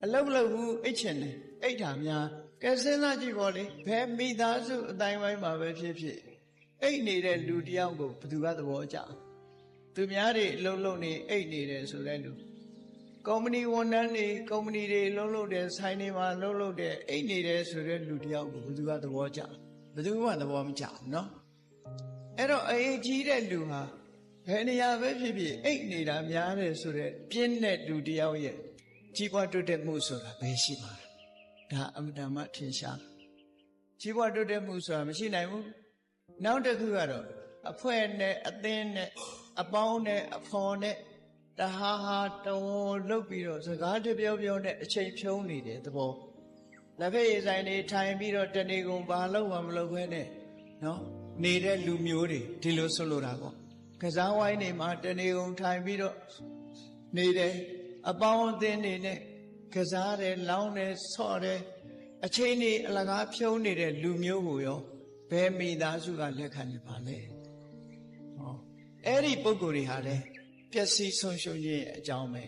lâu lâu hu ít chuyện này ít thảm nha cái sen là chỉ gọi đấy bé mi đá su tay máy mà bé phía ít này để lù điao của từ các đồ chả từ nhà đi lâu lâu này ít này để số đây lù company one này company đi lâu lâu để sai này mà lâu lâu để ít này để số đây lù điao của từ các đồ chả từ các đồ mình chả nóအဲ့တော့အေးကြီးတဲ့လူဟာဘယ်နေရာပဲဖြစ်ဖြစ်အိတ်နေတာများတယ်ဆိုတဲ့ပြင်းတဲ့လူတယောက်ရဲ့ကြီးပွားတိုးတက်မှုဆိုတာဘယ်ရှိမှာလဲဒါအမှန်တမ်းထင်ရှားကြီးပွားတိုးတက်မှုဆိုတာမရှိနိုင်ဘူးနောက်တစ်ခုကတော့အဖွဲ့နဲ့အသင်းနဲ့အပေါင်းနဲ့အဖော်နဲ့တဟာတော်လုတ်ပြီးတော့စကားတပြောပြောနဲ့အချိန်ဖြုံးနေတဲ့သဘောလက်ဖက်ရည်ဆိုင်တွေထိုင်ပြီးတော့တနေကုန်ဘာလို့မှမလုပ်ခွင့်နဲ့နော်နေတဲ့လူမျိုးတွေဒီလိုဆိုလိုတာပေါ့ကစားဝိုင်းနေမှာတနေကုန်ထိုင်ပြီးတော့နေတယ်အပေါင်းအသင်းတွေနဲ့ကစားတယ်လောင်းတယ်ဆော့တယ်အချိန်ကြီးအလကားဖြုံးနေတဲ့လူမျိုးကိုရောဘယ်မိသားစုကလက်ခံနေပါလဲဟောအဲ့ဒီပုံကိုယ်တွေဟာလေပျက်စီးဆုံးရှုံးခြင်းအကြောင်းပဲ